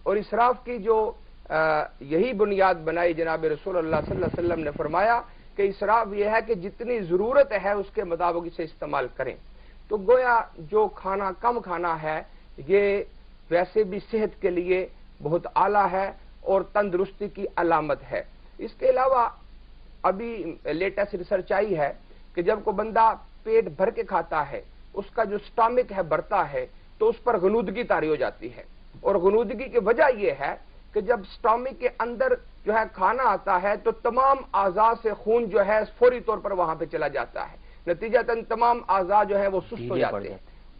اور اسراف کی جو یہی بنیاد بنائی جناب رسول اللہ صلی اللہ علیہ وسلم نے فرمایا کہ اسراف یہ ہے کہ جتنی ضرورت ہے اس کے مطابق اسے استعمال کریں. تو گویا جو کھانا کم کھانا ہے یہ ویسے بھی صحت کے لیے بہت اعلیٰ ہے اور تندرستی کی علامت ہے. اس کے علاوہ ابھی لیٹسٹ ریسرچ آئی ہے کہ جب کوئی بندہ پیٹ بھر کے کھاتا ہے اس کا جو سٹامک ہے بڑھتا ہے تو اس پر غنودگی طاری ہو جاتی ہے. اور غنودگی کی وجہ یہ ہے کہ جب سٹامک کے اندر جو ہے کھانا آتا ہے تو تمام اعضاء سے خون جو ہے فوری طور پر وہاں پہ چلا جاتا ہے. نتیجتاً تمام اعضاء جو ہے وہ سست ہو جاتے ہیں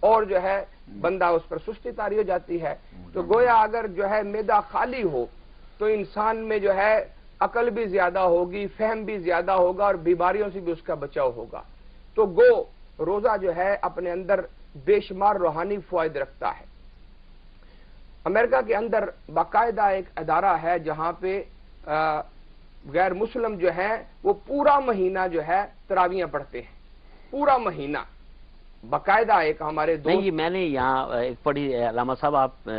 اور جو ہے بندہ اس پر سستی طاری ہو جاتی ہے. تو گویا اگر جو ہے معدہ خالی ہو تو انسان میں جو ہے عقل بھی زیادہ ہوگی، فہم بھی زیادہ ہوگا اور بیماریوں سے بھی اس کا بچاؤ ہوگا. تو گو روزہ جو ہے اپنے اندر بے شمار روحانی فوائد رکھتا ہے. امریکہ کے اندر باقاعدہ ایک ادارہ ہے جہاں پہ غیر مسلم جو ہیں وہ پورا مہینہ جو ہے تراویحیں پڑھتے ہیں. پورا مہینہ باقاعدہ ایک ہمارے دوست. نہیں، میں نے یہاں ایک پڑھی، علامہ صاحب آپ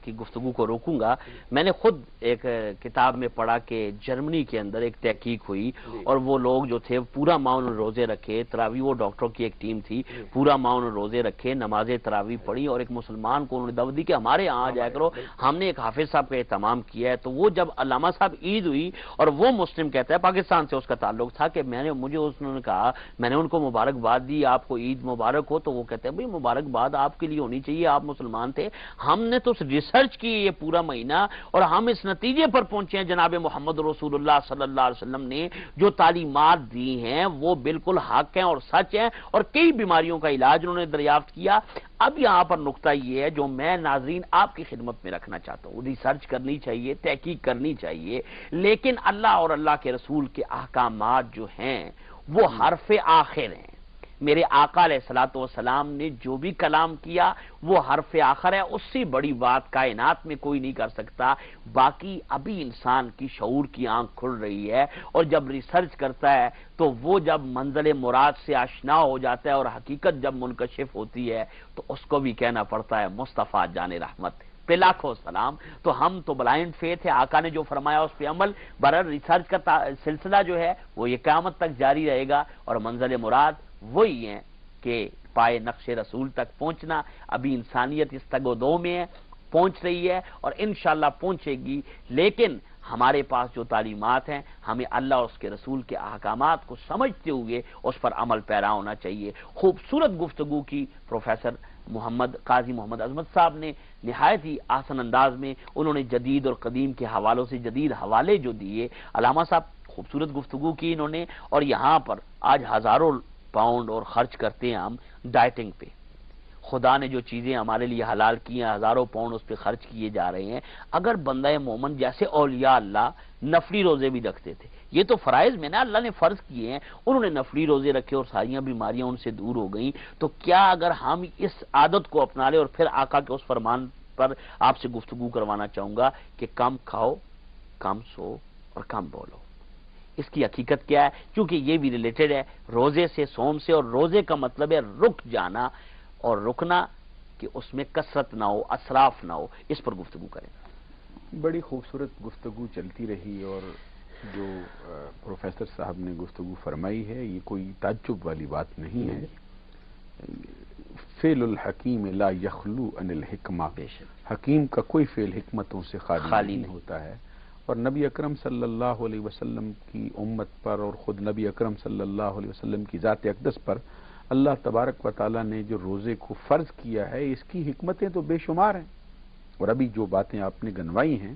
کی گفتگو کو روکوں گا. میں نے خود ایک کتاب میں پڑھا کہ جرمنی کے اندر ایک تحقیق ہوئی اور وہ لوگ جو تھے پورا ماہ انہوں نے روزے رکھے، تراویح، وہ ڈاکٹروں کی ایک ٹیم تھی، پورا ماہ انہوں نے روزے رکھے، نماز تراویح پڑھی اور ایک مسلمان کو انہوں نے دعوت دی کہ ہمارے یہاں آ جایا کرو، ہم نے ایک حافظ صاحب کا اہتمام کیا ہے. تو وہ جب علامہ صاحب عید ہوئی اور وہ مسلم کہتا ہے، پاکستان سے اس کا تعلق تھا، کہ مجھے انہوں نے کہا، میں نے ان کو مبارکباد دی، آپ کو عید مبارک ہو. تو وہ کہتے ہیں بھئی مبارکباد آپ کے لیے ہونی چاہیے، آپ مسلمان تھے، ہم نے تو ریسرچ کی یہ پورا مہینہ اور ہم اس نتیجے پر پہنچے ہیں جناب محمد رسول اللہ صلی اللہ علیہ وسلم نے جو تعلیمات دی ہیں وہ بالکل حق ہیں اور سچ ہیں اور کئی بیماریوں کا علاج انہوں نے دریافت کیا. اب یہاں پر نقطہ یہ ہے جو میں ناظرین آپ کی خدمت میں رکھنا چاہتا ہوں، ریسرچ کرنی چاہیے، تحقیق کرنی چاہیے، لیکن اللہ اور اللہ کے رسول کے احکامات جو ہیں وہ حرف آخر ہیں. میرے آقا علیہ الصلوۃ والسلام نے جو بھی کلام کیا وہ حرف آخر ہے، اس سے بڑی بات کائنات میں کوئی نہیں کر سکتا. باقی ابھی انسان کی شعور کی آنکھ کھل رہی ہے اور جب ریسرچ کرتا ہے تو وہ جب منزل مراد سے آشنا ہو جاتا ہے اور حقیقت جب منکشف ہوتی ہے تو اس کو بھی کہنا پڑتا ہے مصطفیٰ جان رحمت پہ لاکھوں سلام. تو ہم تو بلائنڈ فیتھ ہے، آقا نے جو فرمایا اس پہ عمل. برر ریسرچ کا سلسلہ جو ہے وہ یہ قیامت تک جاری رہے گا اور منزل مراد وہی ہیں کہ پائے نقش رسول تک پہنچنا. ابھی انسانیت اس تگ و دو میں ہے، پہنچ رہی ہے اور انشاءاللہ پہنچے گی، لیکن ہمارے پاس جو تعلیمات ہیں ہمیں اللہ اور اس کے رسول کے احکامات کو سمجھتے ہوئے اس پر عمل پیرا ہونا چاہیے. خوبصورت گفتگو کی پروفیسر قاضی محمد عظمت صاحب نے، نہایت ہی آسن انداز میں انہوں نے جدید اور قدیم کے حوالوں سے جدید حوالے جو دیے. علامہ صاحب خوبصورت گفتگو کی انہوں نے، اور یہاں پر آج ہزاروں پاؤنڈ اور خرچ کرتے ہیں ہم ڈائٹنگ پہ. خدا نے جو چیزیں ہمارے لیے حلال کی ہیں ہزاروں پاؤنڈ اس پہ خرچ کیے جا رہے ہیں. اگر بندہ مومن جیسے اولیاء اللہ نفلی روزے بھی رکھتے تھے، یہ تو فرائض میں نا اللہ نے فرض کیے ہیں، انہوں نے نفلی روزے رکھے اور ساری بیماریاں ان سے دور ہو گئیں. تو کیا اگر ہم اس عادت کو اپنا لیں، اور پھر آقا کے اس فرمان پر آپ سے گفتگو کروانا چاہوں گا کہ کم کھاؤ، کم سو اور کم بولو. اس کی حقیقت کیا ہے؟ کیونکہ یہ بھی ریلیٹڈ ہے روزے سے، صوم سے، اور روزے کا مطلب ہے رک جانا اور رکنا کہ اس میں کثرت نہ ہو، اسراف نہ ہو. اس پر گفتگو کریں. بڑی خوبصورت گفتگو چلتی رہی اور جو پروفیسر صاحب نے گفتگو فرمائی ہے یہ کوئی تعجب والی بات نہیں ہے. فعل الحکیم لا یخلو عن الحکمہ، حکیم کا کوئی فعل حکمتوں سے خالی نہیں ہوتا ہے. اور نبی اکرم صلی اللہ علیہ وسلم کی امت پر اور خود نبی اکرم صلی اللہ علیہ وسلم کی ذات اقدس پر اللہ تبارک و تعالیٰ نے جو روزے کو فرض کیا ہے اس کی حکمتیں تو بے شمار ہیں. اور ابھی جو باتیں آپ نے گنوائی ہیں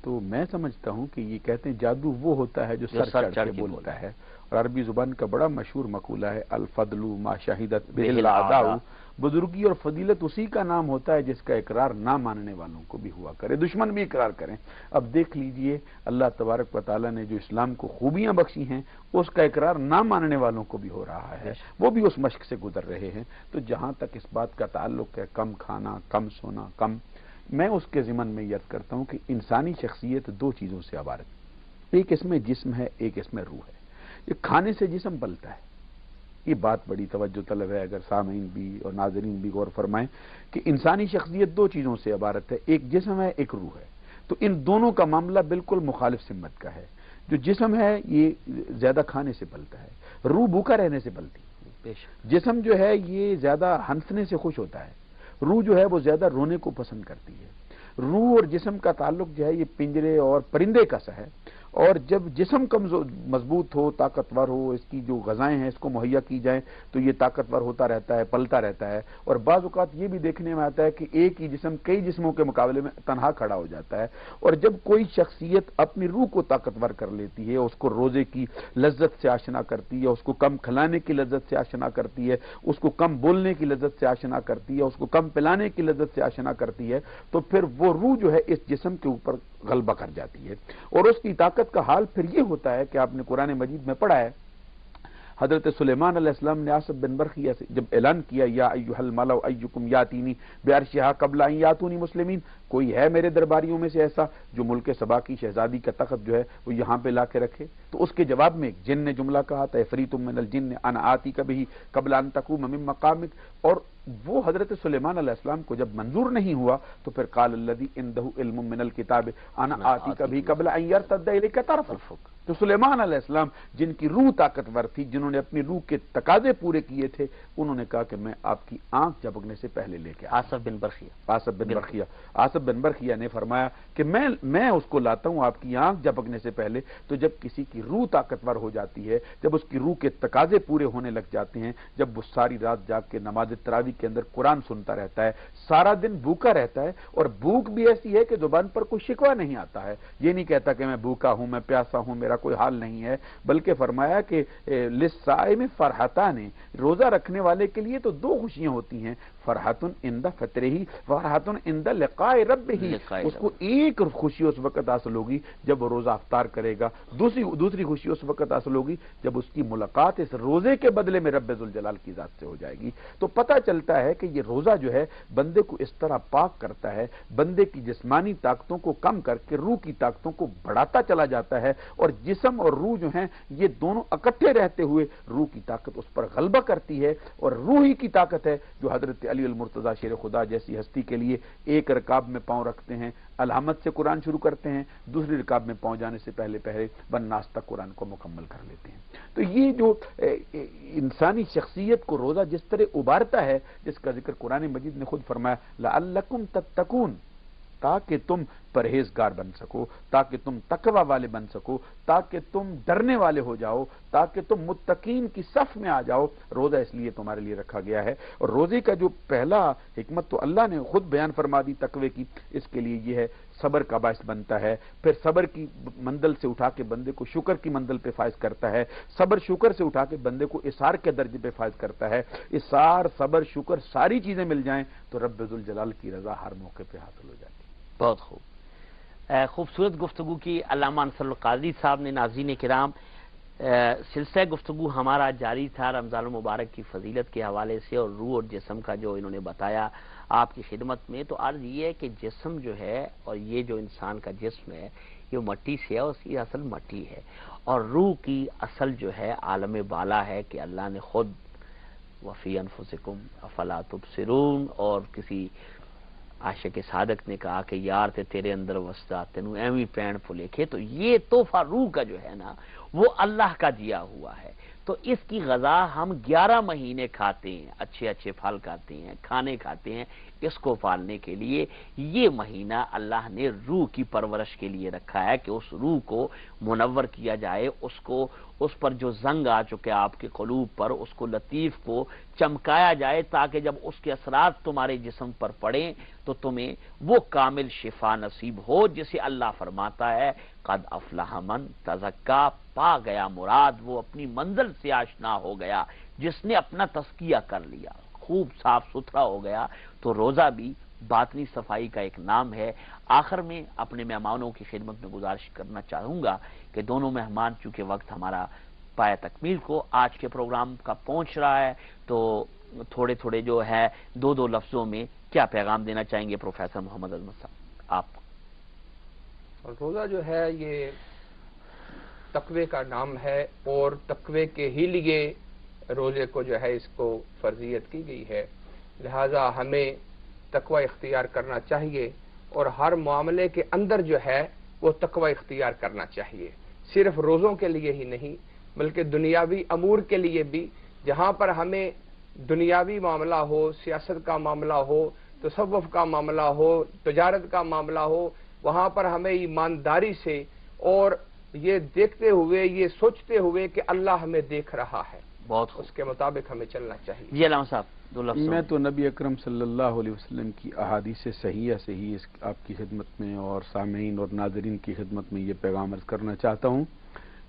تو میں سمجھتا ہوں کہ یہ کہتے ہیں جادو وہ ہوتا ہے جو سر چڑھ کے بولتا ہے. اور عربی زبان کا بڑا مشہور مقولہ ہے الفضل ما شہدت بہ الاعداء، بزرگی اور فضیلت اسی کا نام ہوتا ہے جس کا اقرار نہ ماننے والوں کو بھی ہوا کرے، دشمن بھی اقرار کریں. اب دیکھ لیجئے اللہ تبارک و تعالیٰ نے جو اسلام کو خوبیاں بخشی ہیں اس کا اقرار نہ ماننے والوں کو بھی ہو رہا ہے، وہ بھی اس مشق سے گزر رہے ہیں. تو جہاں تک اس بات کا تعلق ہے کم کھانا، کم سونا، میں اس کے ضمن میں یاد کرتا ہوں کہ انسانی شخصیت دو چیزوں سے عبارت، ایک اس میں جسم ہے، ایک اس میں روح ہے. یہ کھانے سے جسم پلتا ہے، یہ بات بڑی توجہ طلب ہے، اگر سامعین بھی اور ناظرین بھی غور فرمائیں کہ انسانی شخصیت دو چیزوں سے عبارت ہے، ایک جسم ہے، ایک روح ہے۔ تو ان دونوں کا معاملہ بالکل مخالف سمت کا ہے۔ جو جسم ہے یہ زیادہ کھانے سے پلتا ہے، روح بھوکا رہنے سے پلتی ہے۔ جسم جو ہے یہ زیادہ ہنسنے سے خوش ہوتا ہے، روح جو ہے وہ زیادہ رونے کو پسند کرتی ہے۔ روح اور جسم کا تعلق جو ہے یہ پنجرے اور پرندے کا سا ہے، اور جب جسم مضبوط ہو، طاقتور ہو، اس کی جو غذائیں ہیں اس کو مہیا کی جائیں تو یہ طاقتور ہوتا رہتا ہے، پلتا رہتا ہے۔ اور بعض اوقات یہ بھی دیکھنے میں آتا ہے کہ ایک ہی جسم کئی جسموں کے مقابلے میں تنہا کھڑا ہو جاتا ہے۔ اور جب کوئی شخصیت اپنی روح کو طاقتور کر لیتی ہے، اس کو روزے کی لذت سے آشنا کرتی ہے، اس کو کم کھلانے کی لذت سے آشنا کرتی ہے، اس کو کم بولنے کی لذت سے آشنا کرتی ہے، اس کو کم پلانے کی لذت سے آشنا کرتی ہے، تو پھر وہ روح جو ہے اس جسم کے اوپر غلبہ کر جاتی ہے، اور اس کی طاقت کا حال پھر یہ ہوتا ہے کہ آپ نے قرآن مجید میں پڑھا ہے، حضرت سلیمان علیہ السلام نے آصف بن برخیہ سے جب اعلان کیا یا ایھا الملأ ایکم یاتینی بعرشھا قبل ان یاتونی مسلمین، کوئی ہے میرے درباریوں میں سے ایسا جو ملک سبا کی شہزادی کا تخت جو ہے وہ یہاں پہ لا کے رکھے؟ تو اس کے جواب میں ایک جن نے جملہ کہا تھا، عفریت من الجن انا آتیک بہ قبل ان تقوم من مقامک، اور وہ حضرت سلیمان علیہ السلام کو جب منظور نہیں ہوا تو پھر قال الذی عنده علم من الکتاب انا آتیک بہ قبل ان یرتد الیک طرفک۔ تو سلیمان علیہ السلام جن کی روح طاقتور تھی، جنہوں نے اپنی روح کے تقاضے پورے کیے تھے، انہوں نے کہا کہ میں آپ کی آنکھ جھپکنے سے پہلے لے کے آصف بن برخیہ نے فرمایا کہ میں اس کو لاتا ہوں آپ کی آنکھ جھپکنے سے پہلے۔ تو جب کسی کی روح طاقتور ہو جاتی ہے، جب اس کی روح کے تقاضے پورے ہونے لگ جاتے ہیں، جب وہ ساری رات جاگ کے نماز تراویح کے اندر قرآن سنتا رہتا ہے، سارا دن بھوکا رہتا ہے، اور بھوک بھی ایسی ہے کہ زبان پر کوئی شکوہ نہیں آتا ہے، یہ نہیں کہتا کہ میں بھوکا ہوں، میں پیاسا ہوں، میرا کوئی حال نہیں ہے، بلکہ فرمایا کہ للصائم فرحتان، روزہ رکھنے والے کے لیے تو دو خوشیاں ہوتی ہیں، فرحت عند فطرہ، فرحت عند لقاء ربہ، اس کو ایک خوشی اس وقت حاصل ہوگی جب وہ روزہ افطار کرے گا، دوسری خوشی اس وقت حاصل ہوگی جب اس کی ملاقات اس روزے کے بدلے میں رب ذوالجلال کی ذات سے ہو جائے گی۔ تو پتہ چلتا ہے کہ یہ روزہ جو ہے بندے کو اس طرح پاک کرتا ہے، بندے کی جسمانی طاقتوں کو کم کر کے روح کی طاقتوں کو بڑھاتا چلا جاتا ہے، اور جسم اور روح جو ہیں یہ دونوں اکٹھے رہتے ہوئے روح کی طاقت اس پر غلبہ کرتی ہے، اور روح ہی کی طاقت ہے جو حضرت علی المرتضیٰ شیر خدا جیسی ہستی کے لیے ایک رکاب میں پاؤں رکھتے ہیں، الحمد سے قرآن شروع کرتے ہیں، دوسری رکاب میں پاؤں جانے سے پہلے والناس تک قرآن کو مکمل کر لیتے ہیں۔ تو یہ جو انسانی شخصیت کو روزہ جس طرح ابھارتا ہے، جس کا ذکر قرآن مجید نے خود فرمایا لعلکم تتقون، تاکہ تم پرہیزگار بن سکو، تاکہ تم تقوی والے بن سکو، تاکہ تم ڈرنے والے ہو جاؤ، تاکہ تم متقین کی صف میں آ جاؤ۔ روزہ اس لیے تمہارے لیے رکھا گیا ہے، اور روزے کا جو پہلا حکمت تو اللہ نے خود بیان فرما دی تقوی کی، اس کے لیے یہ ہے صبر کا باعث بنتا ہے، پھر صبر کی منزل سے اٹھا کے بندے کو شکر کی منزل پہ فائز کرتا ہے، صبر شکر سے اٹھا کے بندے کو اثار کے درجے پہ فائز کرتا ہے۔ اثار، صبر، شکر ساری چیزیں مل جائیں تو رب ذوالجلال کی رضا ہر موقع پہ حاصل ہو جاتی ہے۔ بہت خوبصورت گفتگو کی علامہ انصر القادری صاحب نے۔ ناظرین کرام، سلسلہ گفتگو ہمارا جاری تھا رمضان المبارک کی فضیلت کے حوالے سے، اور روح اور جسم کا جو انہوں نے بتایا آپ کی خدمت میں۔ تو عرض یہ ہے کہ جسم جو ہے، اور یہ جو انسان کا جسم ہے یہ مٹی سے ہے، اس کی اصل مٹی ہے، اور روح کی اصل جو ہے عالم بالا ہے کہ اللہ نے خود وفی انفسکم افلا تبصرون، اور کسی عاشق صادق نے کہا کہ یار تے تیرے اندر وسدا تینوں ایویں پین پھلیکھے۔ تو یہ تحفہ روح کا جو ہے نا وہ اللہ کا دیا ہوا ہے، تو اس کی غذا ہم 11 مہینے کھاتے ہیں، اچھے اچھے پھل کھاتے ہیں، کھانے کھاتے ہیں، اس کو پالنے کے لیے یہ مہینہ اللہ نے روح کی پرورش کے لیے رکھا ہے کہ اس روح کو منور کیا جائے، اس پر جو زنگ آ چکے آپ کے قلوب پر، اس کو لطیف کو چمکایا جائے، تاکہ جب اس کے اثرات تمہارے جسم پر پڑیں تو تمہیں وہ کامل شفا نصیب ہو جسے اللہ فرماتا ہے قد افلح من تزکا، پا گیا مراد، وہ اپنی منزل سے آشنا ہو گیا جس نے اپنا تزکیہ کر لیا، خوب صاف ستھرا ہو گیا۔ تو روزہ بھی باطنی صفائی کا ایک نام ہے۔ آخر میں اپنے مہمانوں کی خدمت میں گزارش کرنا چاہوں گا کہ دونوں مہمان، چونکہ وقت ہمارا پایا تکمیل کو آج کے پروگرام کا پہنچ رہا ہے، تو تھوڑے تھوڑے جو ہے دو لفظوں میں کیا پیغام دینا چاہیں گے پروفیسر محمد عظمت صاحب آپ؟ روزہ جو ہے یہ تقوی کا نام ہے، اور تقوی کے ہی لیے روزے کو جو ہے اس کو فرضیت کی گئی ہے، لہذا ہمیں تقوی اختیار کرنا چاہیے اور ہر معاملے کے اندر جو ہے وہ تقوی اختیار کرنا چاہیے، صرف روزوں کے لیے ہی نہیں بلکہ دنیاوی امور کے لیے بھی، جہاں پر ہمیں دنیاوی معاملہ ہو، سیاست کا معاملہ ہو، تصوف کا معاملہ ہو، تجارت کا معاملہ ہو، وہاں پر ہمیں ایمانداری سے اور یہ دیکھتے ہوئے، یہ سوچتے ہوئے کہ اللہ ہمیں دیکھ رہا ہے، بہت اس کے مطابق ہمیں چلنا چاہیے۔ جی علامہ صاحب دو لفظ۔ میں تو نبی اکرم صلی اللہ علیہ وسلم کی احادیث صحیحہ سے ہی آپ کی خدمت میں اور سامعین اور ناظرین کی خدمت میں یہ پیغام عرض کرنا چاہتا ہوں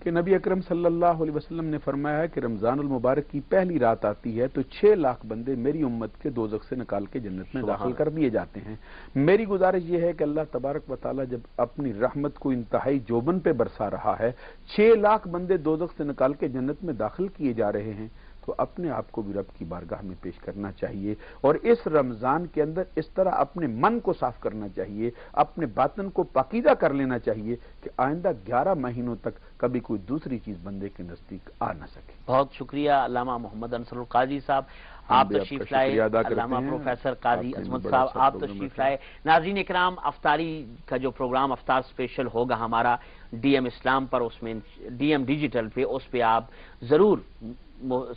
کہ نبی اکرم صلی اللہ علیہ وسلم نے فرمایا ہے کہ رمضان المبارک کی پہلی رات آتی ہے تو 6 لاکھ بندے میری امت کے دوزخ سے نکال کے جنت میں داخل کر دیے جاتے ہیں۔ میری گزارش یہ ہے کہ اللہ تبارک و تعالیٰ جب اپنی رحمت کو انتہائی جوبن پہ برسا رہا ہے، 6 لاکھ بندے دوزخ سے نکال کے جنت میں داخل کیے جا رہے ہیں، تو اپنے آپ کو بھی رب کی بارگاہ میں پیش کرنا چاہیے اور اس رمضان کے اندر اس طرح اپنے من کو صاف کرنا چاہیے، اپنے باطن کو پاکیزہ کر لینا چاہیے کہ آئندہ 11 مہینوں تک کبھی کوئی دوسری چیز بندے کے نزدیک آ نہ سکے۔ بہت شکریہ علامہ محمد انصر القاضی صاحب، آپ تشریف لائے۔ علامہ پروفیسر قاضی عظمت صاحب آپ تشریف لائے۔ ناظرین اکرام، افطاری کا جو پروگرام افطار اسپیشل ہوگا ہمارا ڈی ایم اسلام پر، اس میں ڈی ایم ڈیجیٹل پہ، اس پہ آپ ضرور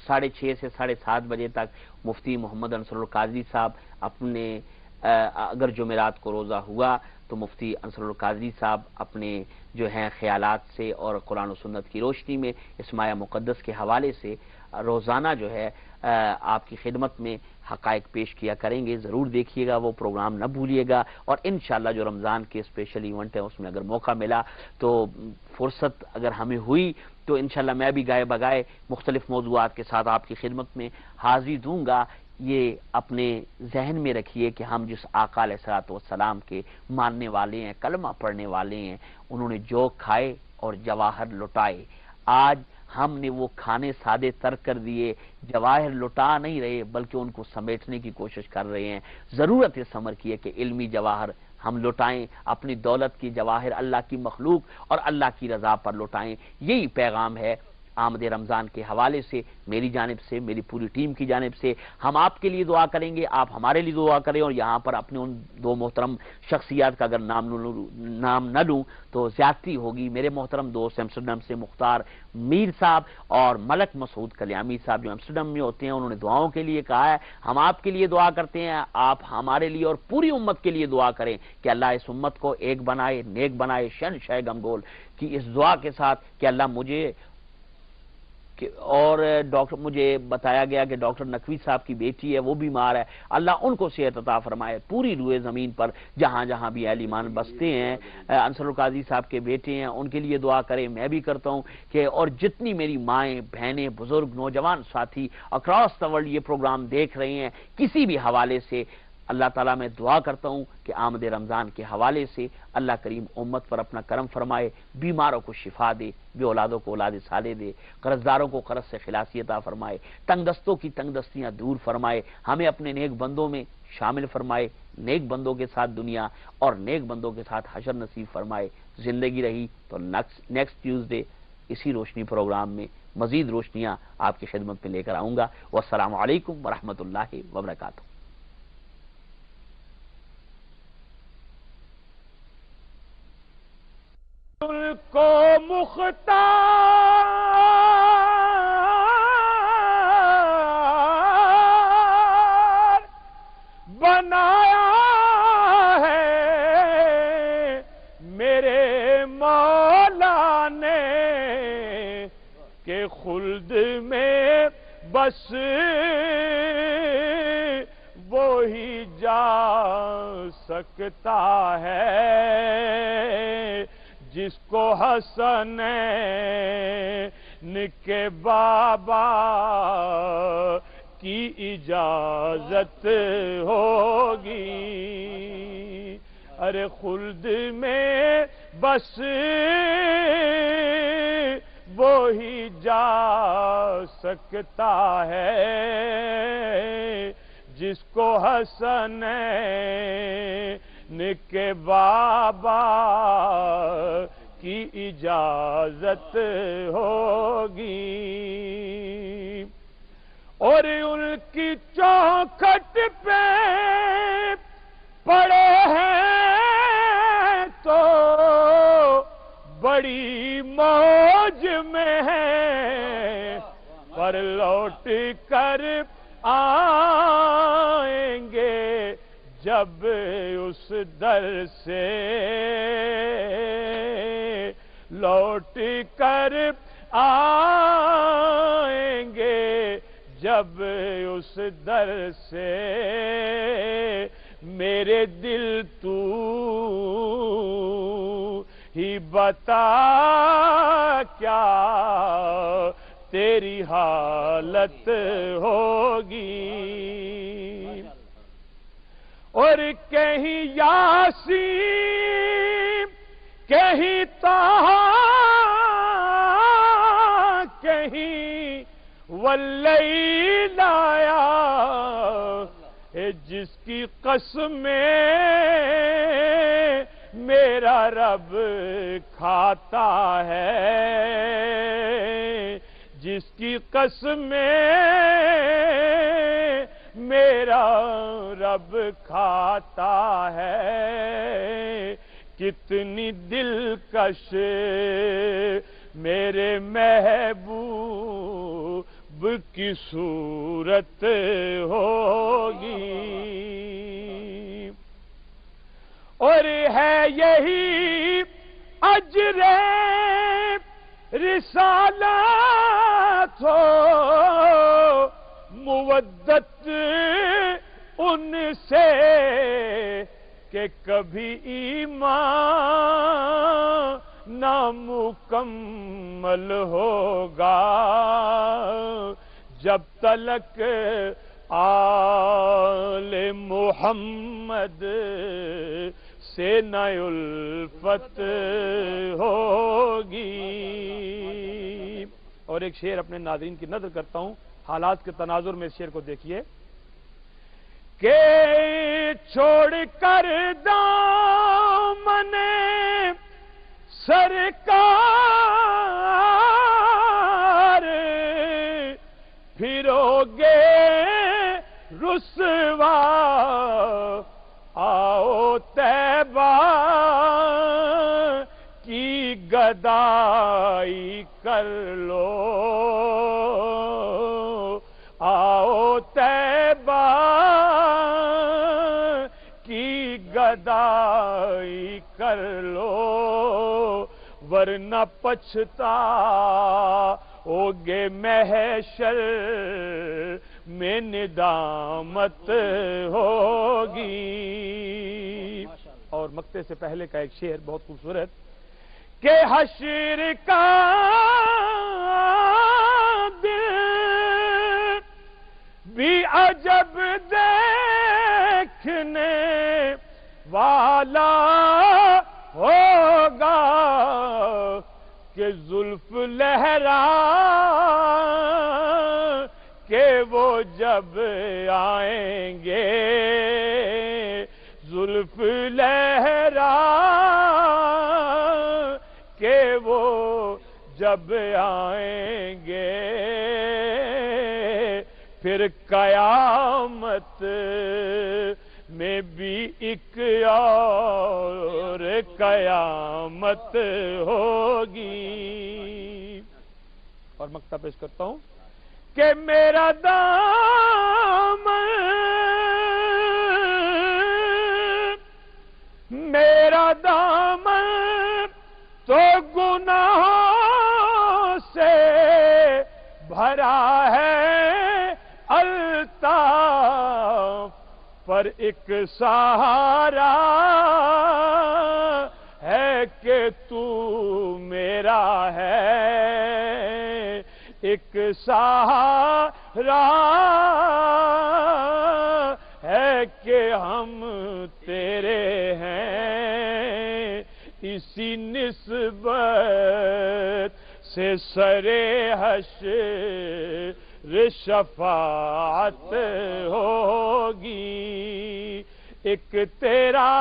6:30 سے 7:30 بجے تک مفتی محمد انصر القاضی صاحب اپنے اگر جمعرات کو روزہ ہوا تو مفتی انصر القاضی صاحب اپنے جو ہیں خیالات سے اور قرآن و سنت کی روشنی میں اس مایہ مقدس کے حوالے سے روزانہ جو ہے آپ کی خدمت میں حقائق پیش کیا کریں گے۔ ضرور دیکھیے گا، وہ پروگرام نہ بھولیے گا، اور انشاءاللہ جو رمضان کے اسپیشل ایونٹ ہیں اس میں اگر موقع ملا تو فرصت اگر ہمیں ہوئی تو انشاءاللہ میں بھی گائے بگائے مختلف موضوعات کے ساتھ آپ کی خدمت میں حاضری دوں گا۔ یہ اپنے ذہن میں رکھیے کہ ہم جس آقا علیہ الصلوۃ والسلام کے ماننے والے ہیں، کلمہ پڑھنے والے ہیں، انہوں نے جو کھائے اور جواہر لٹائے، آج ہم نے وہ کھانے سادے ترک کر دیے، جواہر لٹا نہیں رہے بلکہ ان کو سمیٹنے کی کوشش کر رہے ہیں۔ ضرورت اس امر کی ہے کہ علمی جواہر ہم لٹائیں، اپنی دولت کی جواہر اللہ کی مخلوق اور اللہ کی رضا پر لٹائیں۔ یہی پیغام ہے آمد رمضان کے حوالے سے میری جانب سے، میری پوری ٹیم کی جانب سے۔ ہم آپ کے لیے دعا کریں گے، آپ ہمارے لیے دعا کریں، اور یہاں پر اپنے ان 2 محترم شخصیات کا اگر نام نہ لوں تو زیادتی ہوگی۔ میرے محترم دوست ایمسٹرڈم سے مختار میر صاحب اور ملک مسعود کلیامی صاحب جو ایمسٹرڈم میں ہوتے ہیں، انہوں نے دعاؤں کے لیے کہا ہے، ہم آپ کے لیے دعا کرتے ہیں، آپ ہمارے لیے اور پوری امت کے لیے دعا کریں کہ اللہ اس امت کو ایک بنائے، نیک بنائے، شہنشاہ غمگول کی اس دعا کے ساتھ کہ اللہ مجھے اور ڈاکٹر، مجھے بتایا گیا کہ ڈاکٹر نقوی صاحب کی بیٹی ہے، وہ بیمار ہے، اللہ ان کو صحت عطا فرمائے، پوری روئے زمین پر جہاں جہاں بھی اہل ایمان بستے ہیں۔ انصر القاضی صاحب کے بیٹے ہیں، ان کے لیے دعا کریں، میں بھی کرتا ہوں کہ اور جتنی میری مائیں، بہنیں، بزرگ، نوجوان ساتھی اکراس دا ورلڈ یہ پروگرام دیکھ رہے ہیں کسی بھی حوالے سے، اللہ تعالیٰ میں دعا کرتا ہوں کہ آمد رمضان کے حوالے سے اللہ کریم امت پر اپنا کرم فرمائے، بیماروں کو شفا دے، بے اولادوں کو اولاد صالح دے، قرضداروں کو قرض سے خلاصی عطا فرمائے، تنگ دستوں کی تنگ دستیاں دور فرمائے، ہمیں اپنے نیک بندوں میں شامل فرمائے، نیک بندوں کے ساتھ دنیا اور نیک بندوں کے ساتھ حشر نصیب فرمائے۔ زندگی رہی تو نیکسٹ ٹیوزڈے اسی روشنی پروگرام میں مزید روشنیاں آپ کی خدمت میں لے کر آؤں گا۔ والسلام علیکم ورحمۃ اللہ وبرکاتہ۔ کو مختار بنایا ہے میرے مولا نے کہ خلد میں بس وہی جا سکتا ہے جس کو حسنین کے بابا کی اجازت ہوگی۔ ارے خلد میں بس وہی جا سکتا ہے جس کو حسنین کے بابا کی اجازت ہوگی۔ اور ان کی چوکھٹ پہ پڑے ہیں تو بڑی موج میں ہیں، پر لوٹ کر آئیں گے جب اس در سے، لوٹ کر آئیں گے جب اس در سے، میرے دل تو ہی بتا کیا تیری حالت ہوگی، اور کہیں یاسین کہیں طٰہٰ کہیں واللیل آیا، جس کی قسمیں میرا رب کھاتا ہے، جس کی قسمیں میرا رب کھاتا ہے، کتنی دلکش میرے محبوب کی صورت ہوگی، اور ہے یہی اجر رسالت ہو مودت ان سے کہ کبھی ایمان نامکمل ہوگا، جب تلک آل محمد سے نہ الفت ہوگی۔ اور ایک شعر اپنے ناظرین کی نظر کرتا ہوں، حالات کے تناظر میں اس شعر کو دیکھیے کہ چھوڑ کر دامن سرکار پھرو گے رسوا، آؤ طیبہ کی گدائی کر لو، آؤ طیبہ کی گدائی کر لو، ورنہ پچھتاؤگے محشر میں ندامت ہوگی۔ اور مقطع سے پہلے کا ایک شعر بہت خوبصورت کہ حشر کا دل بھی عجب دیکھنے والا ہوگا کہ زلف لہرا کہ وہ جب آئیں گے، زلف لہرا کہ وہ جب آئیں گے، پھر قیامت میں بھی ایک اور قیامت ہوگی۔ اور مقطع پیش کرتا ہوں کہ میرا دامن تو گناہوں سے بھرا ہے الطاف، پر ایک سہارا ہے کہ تو میرا ہے، ایک سہارا ہے کہ ہم تیرے ہیں، اسی نسبت سے سرے حشر شفاعت ہوگی، ایک تیرا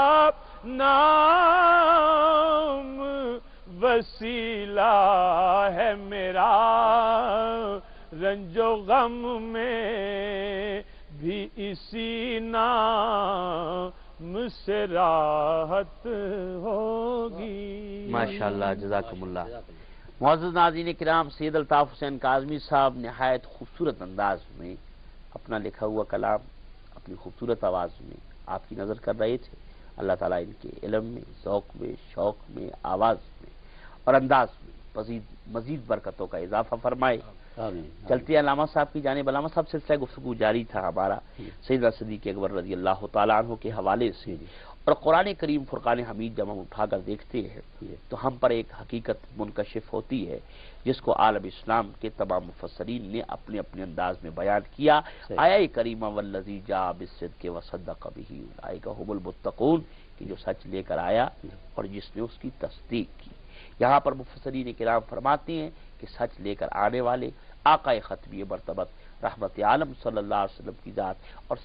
نام وسیلہ ہے میرا رنج و غم میں بھی اسی نام سے راحت ہوگی. ماشاءاللہ، جزاکم اللہ. معزز ناظرین کرام، سید الطاف حسین کاظمی صاحب نہایت خوبصورت انداز میں اپنا لکھا ہوا کلام اپنی خوبصورت آواز میں آپ کی نظر کر رہے تھے. اللہ تعالیٰ ان کے علم میں، ذوق میں، شوق میں، آواز میں اور انداز میں مزید برکتوں کا اضافہ فرمائے. چلتے علامہ صاحب کی جانب. علامہ صاحب سلسلہ گفتگو جاری تھا ہمارا سیدنا صدیق اکبر رضی اللہ تعالیٰ عنہ کے حوالے سے، اور قرآن کریم فرقان حمید جب ہم اٹھا کر دیکھتے ہیں تو ہم پر ایک حقیقت منکشف ہوتی ہے جس کو عالم اسلام کے تمام مفسرین نے اپنے اپنے انداز میں بیان کیا. آیہ کریمہ والذی جاء بالصدق وصدق بہ اولئک ھم المتقون، کہ جو سچ لے کر آیا اور جس نے اس کی تصدیق کی. یہاں پر مفسرین کرام فرماتے ہیں کہ سچ لے کر آنے والے آقا ختمی مرتبت رحمت عالم صلی اللہ علیہ وسلم کی ذات اور